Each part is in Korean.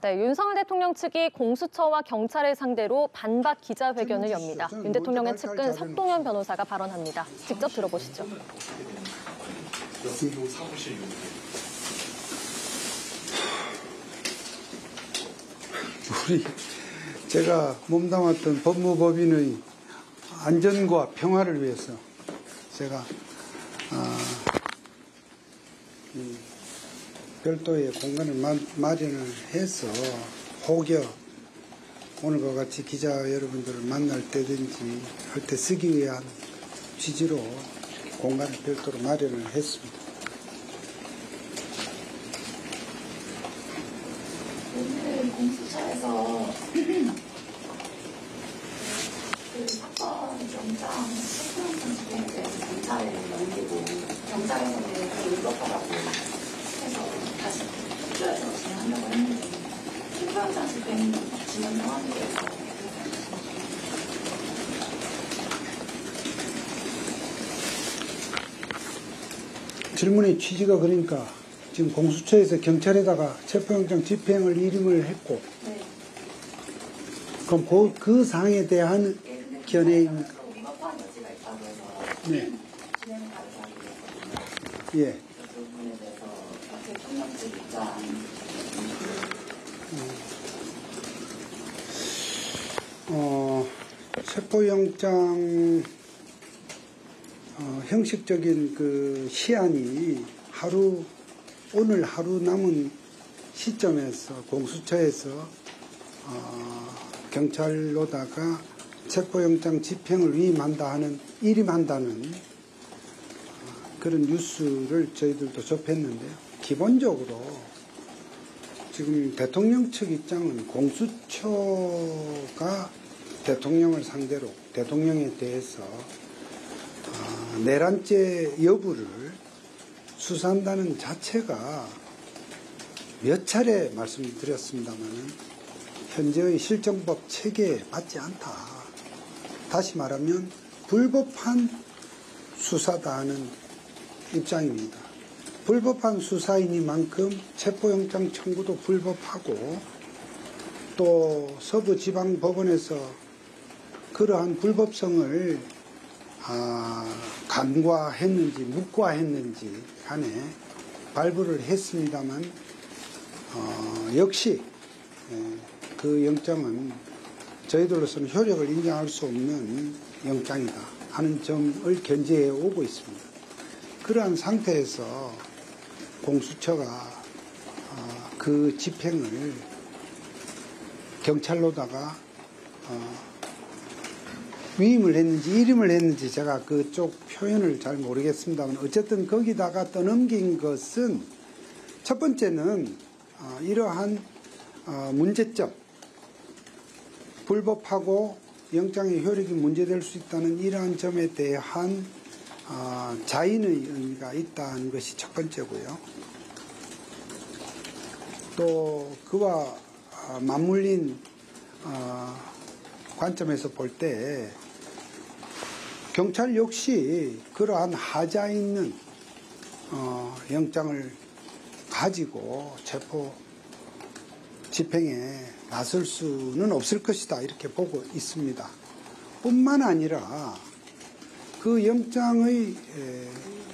네, 윤석열 대통령 측이 공수처와 경찰을 상대로 반박 기자회견을 엽니다. 윤 대통령의 측근 석동현 변호사가 발언합니다. 직접 들어보시죠. 제가 몸담았던 법무법인의 안전과 평화를 위해서 제가 별도의 공간을 마련을 해서 혹여 오늘과 같이 기자 여러분들을 만날 때든지 할 때 쓰기 위한 취지로 이렇게 공간을 별도로 마련을 했습니다. 오늘 공수처에서 그 사건 영장 실형장 집행에 대해서 경찰에 넘기고 경찰에서는 그 의법하라고 해서 다시 특조에서 진행하려고 했는데 실형장 집행 진행 상황에 대해서 질문의 취지가 그러니까 지금 공수처에서 경찰에다가 체포영장 집행을 일임을 했고 네. 그럼 그 사항에 대한 견해입니까? 위법한 여지가 있다고 해서 네. 진행을 다르게 하기로 했거든요. 예. 그 부분에 대해서 대통령 측 입장 체포영장 형식적인 그 시한이 오늘 하루 남은 시점에서 공수처에서 경찰로다가 체포영장 집행을 일임한다는 그런 뉴스를 저희들도 접했는데요. 기본적으로 지금 대통령 측 입장은 공수처가 대통령을 상대로 대통령에 대해서 내란죄 여부를 수사한다는 자체가 몇 차례 말씀드렸습니다만 현재의 실정법 체계에 맞지 않다. 다시 말하면 불법한 수사다 하는 입장입니다. 불법한 수사이니만큼 체포영장 청구도 불법하고 또 서부지방법원에서 그러한 불법성을 간과했는지 묵과했는지 간에 발부를 했습니다만 역시 그 영장은 저희들로서는 효력을 인정할 수 없는 영장이다 하는 점을 견지해 오고 있습니다. 그러한 상태에서 공수처가 그 집행을 경찰로다가 위임을 했는지 일임을 했는지 제가 그쪽 표현을 잘 모르겠습니다만 어쨌든 거기다가 떠넘긴 것은 첫 번째는 이러한 문제점, 불법하고 영장의 효력이 문제될 수 있다는 이러한 점에 대한 자인의 의미가 있다는 것이 첫 번째고요. 또 그와 맞물린 관점에서 볼 때 경찰 역시 그러한 하자 있는 영장을 가지고 체포 집행에 나설 수는 없을 것이다 이렇게 보고 있습니다. 뿐만 아니라 그 영장의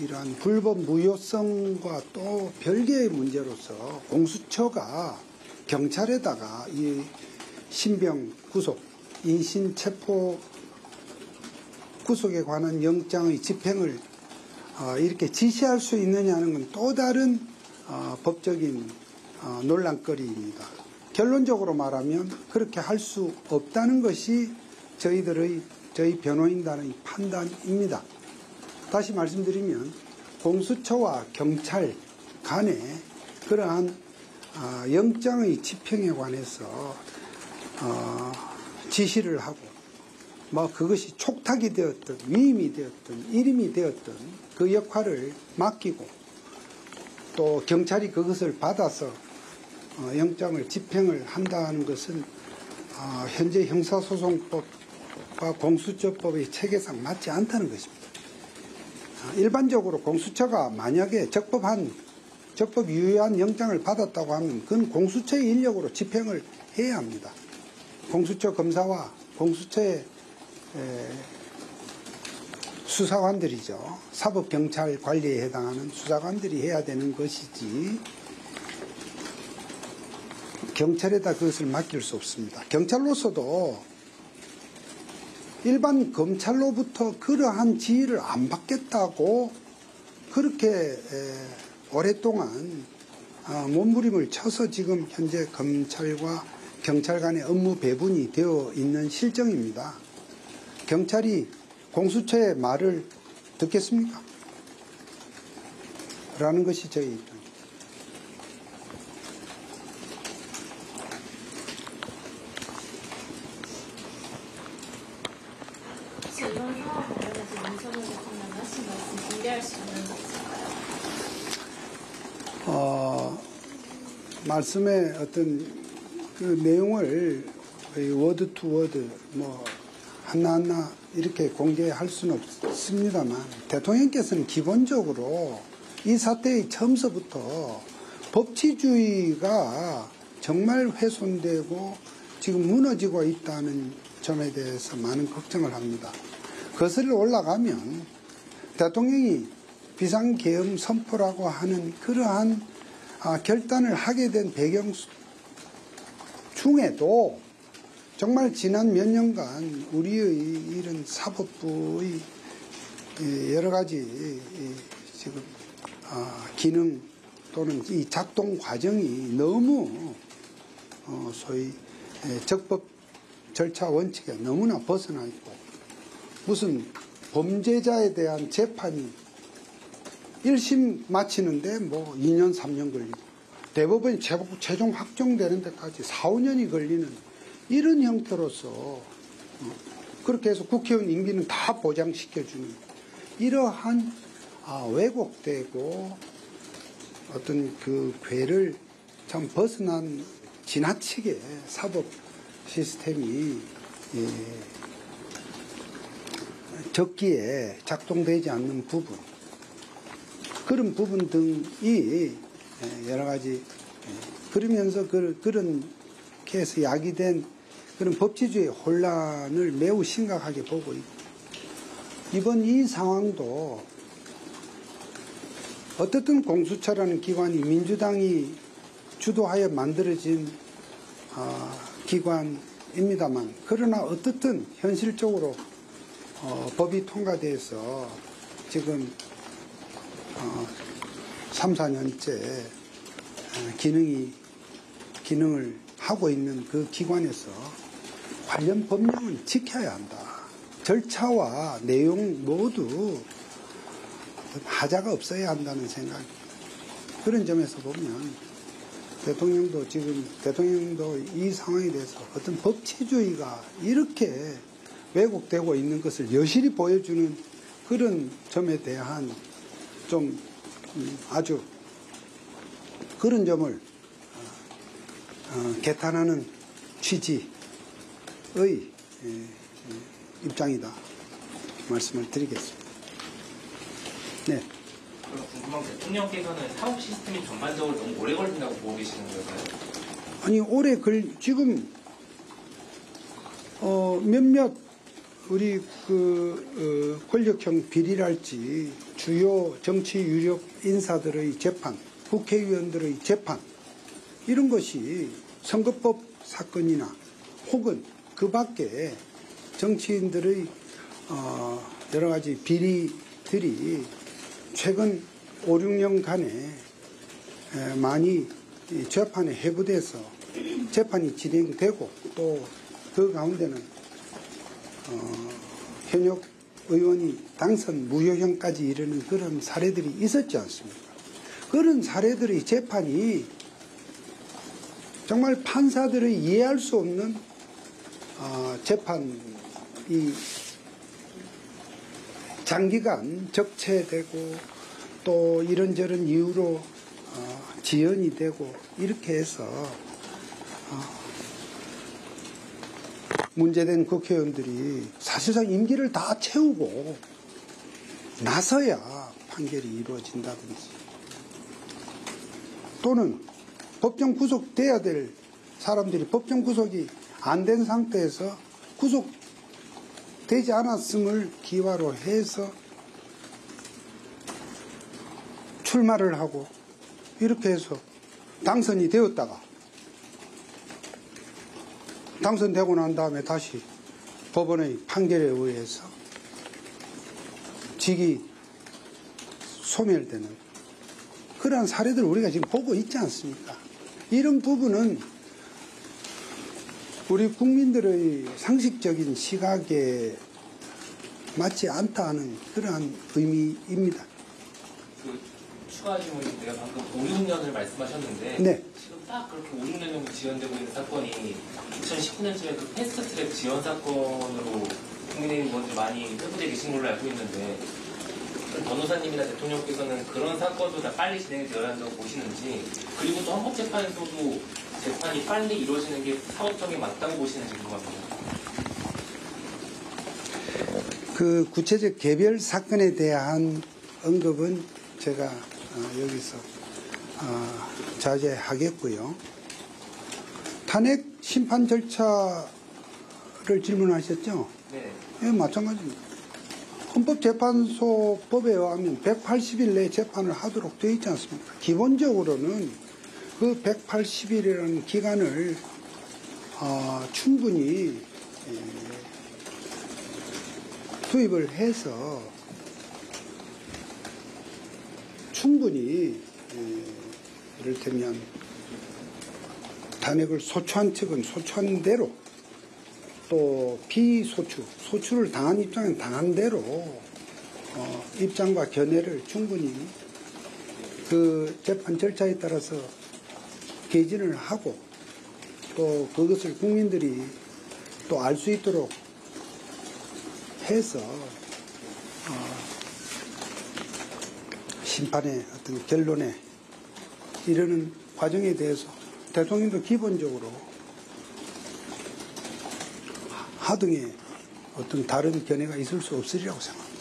이러한 불법 무효성과 또 별개의 문제로서 공수처가 경찰에다가 이 신병 구속, 인신 체포 구속에 관한 영장의 집행을 이렇게 지시할 수 있느냐는 건 또 다른 법적인 논란거리입니다. 결론적으로 말하면 그렇게 할 수 없다는 것이 저희 변호인단의 판단입니다. 다시 말씀드리면 공수처와 경찰 간에 그러한 영장의 집행에 관해서 지시를 하고 그것이 촉탁이 되었든 위임이 되었든 일임이 되었든 그 역할을 맡기고 또 경찰이 그것을 받아서 영장을 집행을 한다는 것은 현재 형사소송법과 공수처법의 체계상 맞지 않다는 것입니다. 일반적으로 공수처가 만약에 적법한 적법 유효한 영장을 받았다고 하면 그건 공수처의 인력으로 집행을 해야 합니다. 공수처 검사와 공수처의 수사관들이죠. 사법경찰 관리에 해당하는 수사관들이 해야 되는 것이지 경찰에다 그것을 맡길 수 없습니다. 경찰로서도 일반 검찰로부터 그러한 지휘를 안 받겠다고 그렇게 오랫동안 몸부림을 쳐서 지금 현재 검찰과 경찰 간의 업무 배분이 되어 있는 실정입니다. 경찰이 공수처의 말을 듣겠습니까? 라는 것이 저희 입장입니다. 혹시 이런 상황 관련해서 윤석열 대통령이 하신 말씀 공개할 수 있는 거 있을까요? 말씀의 어떤 그 내용을 워드 투 워드 하나하나 이렇게 공개할 수는 없습니다만 대통령께서는 기본적으로 이 사태의 처음서부터 법치주의가 정말 훼손되고 지금 무너지고 있다는 점에 대해서 많은 걱정을 합니다. 거슬러 올라가면 대통령이 비상계엄 선포라고 하는 그러한 결단을 하게 된 배경 중에도 정말 지난 몇 년간 우리의 이런 사법부의 여러 가지 지금 기능 또는 이 작동 과정이 너무 소위 적법 절차 원칙에 너무나 벗어나 있고 무슨 범죄자에 대한 재판이 1심 마치는데 2년 3년 걸리고 대법원이 최종 확정되는 데까지 4, 5년이 걸리는 이런 형태로서 그렇게 해서 국회의원 임기는 다 보장시켜주는 이러한 왜곡되고 어떤 그 궤를 참 벗어난 지나치게 사법 시스템이 적기에 작동되지 않는 부분 그런 부분 등이 여러 가지 그러면서 그런 해서 야기된 그런 법치주의 혼란을 매우 심각하게 보고 있고 이번 이 상황도 어떻든 공수처라는 기관이 민주당이 주도하여 만들어진 기관입니다만 그러나 어떻든 현실적으로 법이 통과돼서 지금 3, 4년째 기능을 하고 있는 그 기관에서 관련 법령은 지켜야 한다. 절차와 내용 모두 하자가 없어야 한다는 생각. 그런 점에서 보면 대통령도 이 상황에 대해서 어떤 법치주의가 이렇게 왜곡되고 있는 것을 여실히 보여주는 그런 점에 대한 좀 아주 그런 점을 개탄하는 취지의 입장이다 말씀을 드리겠습니다. 네. 그럼 궁금한 게 대통령께서는 사법 시스템이 전반적으로 너무 오래 걸린다고 보고 계시는 걸까요? 아니 지금 몇몇 우리 권력형 비리랄지 주요 정치 유력 인사들의 재판, 국회의원들의 재판 이런 것이 선거법 사건이나 혹은 그 밖에 정치인들의 여러 가지 비리들이 최근 5, 6년간에 많이 재판에 회부돼서 재판이 진행되고 또 그 가운데는 현역 의원이 당선 무효형까지 이르는 그런 사례들이 있었지 않습니까? 그런 사례들의 재판이 정말 판사들의 이해할 수 없는 재판이 장기간 적체되고 또 이런저런 이유로 지연이 되고 이렇게 해서 문제된 국회의원들이 사실상 임기를 다 채우고 나서야 판결이 이루어진다든지 또는 법정 구속돼야 될 사람들이 법정 구속이 안 된 상태에서 구속되지 않았음을 기화로 해서 출마를 하고 이렇게 해서 당선이 되었다가 당선되고 난 다음에 다시 법원의 판결에 의해서 직이 소멸되는 그러한 사례들을 우리가 지금 보고 있지 않습니까? 이런 부분은 우리 국민들의 상식적인 시각에 맞지 않다는 그러한 의미입니다. 그 추가 질문인데요. 방금 5, 6년을 말씀하셨는데 네. 지금 딱 그렇게 5, 6년 정도 지연되고 있는 사건이 2019년쯤에 그 패스트트랙 지연 사건으로 국민의힘 의원들 많이 회부되어 계신 걸로 알고 있는데 변호사님이나 대통령께서는 그런 사건도 다 빨리 진행이 되어야 한다고 보시는지, 그리고 또 헌법재판소도 재판이 빨리 이루어지는 게 사법정에 맞다고 보시는지 궁금합니다. 그 구체적 개별 사건에 대한 언급은 제가 여기서 자제하겠고요. 탄핵 심판 절차를 질문하셨죠? 네. 예, 마찬가지입니다. 헌법재판소 법에 의하면 180일 내에 재판을 하도록 되어 있지 않습니까? 기본적으로는 그 180일이라는 기간을 충분히 투입을 해서 충분히 이를테면 탄핵을 소추한 측은 소추한 대로 또 소추를 당한 입장은 당한 대로 입장과 견해를 충분히 그 재판 절차에 따라서 개진을 하고 또 그것을 국민들이 또 알 수 있도록 해서 심판의 어떤 결론에 이르는 과정에 대해서 대통령도 기본적으로 하등의 어떤 다른 견해가 있을 수 없으리라고 생각합니다.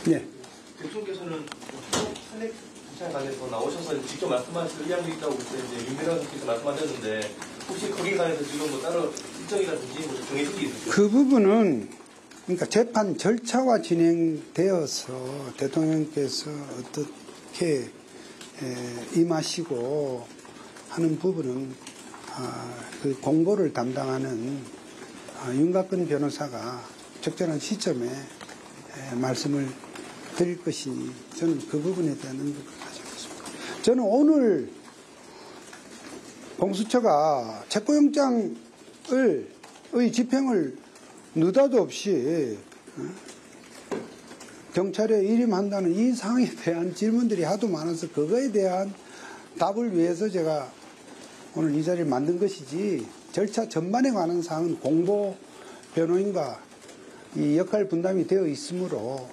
네. 대통령께서는 탄핵 절차에 관해서 나오셔서 직접 말씀하실 의향도 있다고 그때 이제 윤미래 선생님께서 말씀하셨는데 혹시 거기에 관해서 지금 뭐 따로 일정이라든지 뭐 정해진 게 있으세요? 그 부분은 그러니까 재판 절차가 진행되어서 대통령께서 어떻게 임하시고 하는 부분은 그 공보를 담당하는 윤곽근 변호사가 적절한 시점에 말씀을 드릴 것이니 저는 그 부분에 대한 언급을 하지 않겠습니다. 저는 오늘 공수처가 체포영장의 집행을 느닷없이 경찰에 일임한다는 이 사항에 대한 질문들이 하도 많아서 그거에 대한 답을 위해서 제가 오늘 이 자리를 만든 것이지 절차 전반에 관한 사항은 공보 변호인과 이 역할 분담이 되어 있으므로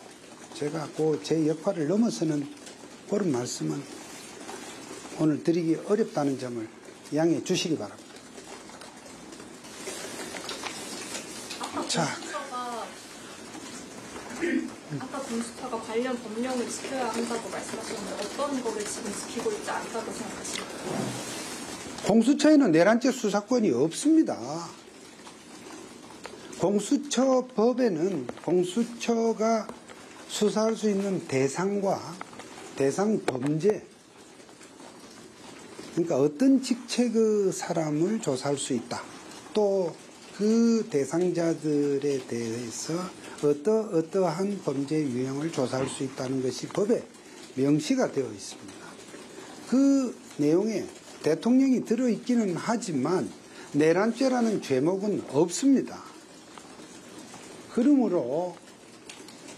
제가 그 제 역할을 넘어서는 그런 말씀은 오늘 드리기 어렵다는 점을 양해해 주시기 바랍니다. 아까 공수처가 관련 법령을 지켜야 한다고 말씀하셨는데 어떤 거를 지금 지키고 있지 않다고 생각하십니까? 공수처에는 내란죄 수사권이 없습니다. 공수처법에는 공수처가 수사할 수 있는 대상과 대상 범죄, 그러니까 어떤 직책의 사람을 조사할 수 있다. 또 그 대상자들에 대해서 어떠한 범죄 유형을 조사할 수 있다는 것이 법에 명시가 되어 있습니다. 그 내용에 대통령이 들어있기는 하지만 내란죄라는 죄목은 없습니다. 그러므로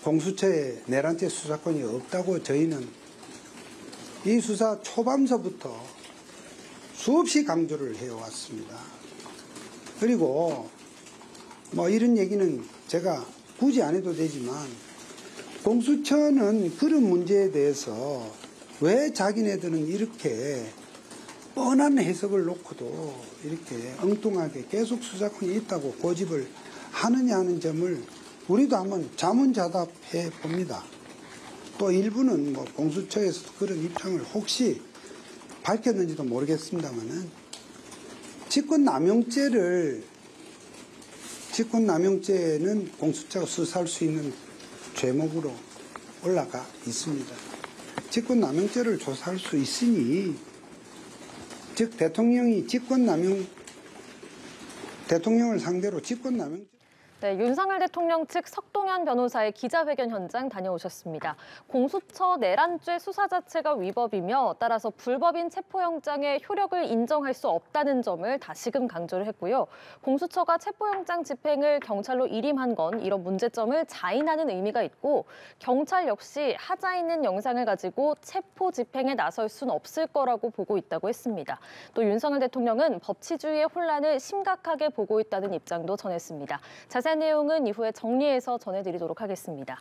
공수처에 내란죄 수사권이 없다고 저희는 이 수사 초반서부터 수없이 강조를 해왔습니다. 그리고 뭐 이런 얘기는 제가 굳이 안 해도 되지만 공수처는 그런 문제에 대해서 왜 자기네들은 이렇게 뻔한 해석을 놓고도 이렇게 엉뚱하게 계속 수사권이 있다고 고집을 하느냐 하는 점을 우리도 한번 자문자답해 봅니다. 또 일부는 뭐 공수처에서도 그런 입장을 혹시 밝혔는지도 모르겠습니다만은 직권남용죄는 공수처가 수사할 수 있는 죄목으로 올라가 있습니다. 직권남용죄를 조사할 수 있으니 즉 대통령을 상대로 직권남용죄 네, 윤석열 대통령 측 석동현 변호사의 기자회견 현장 다녀오셨습니다. 공수처 내란죄 수사 자체가 위법이며 따라서 불법인 체포영장의 효력을 인정할 수 없다는 점을 다시금 강조를 했고요. 공수처가 체포영장 집행을 경찰로 일임한 건 이런 문제점을 자인하는 의미가 있고 경찰 역시 하자 있는 영상을 가지고 체포 집행에 나설 수는 없을 거라고 보고 있다고 했습니다. 또 윤석열 대통령은 법치주의의 혼란을 심각하게 보고 있다는 입장도 전했습니다. 자세한 내용은 이후에 정리해서 전해드리도록 하겠습니다.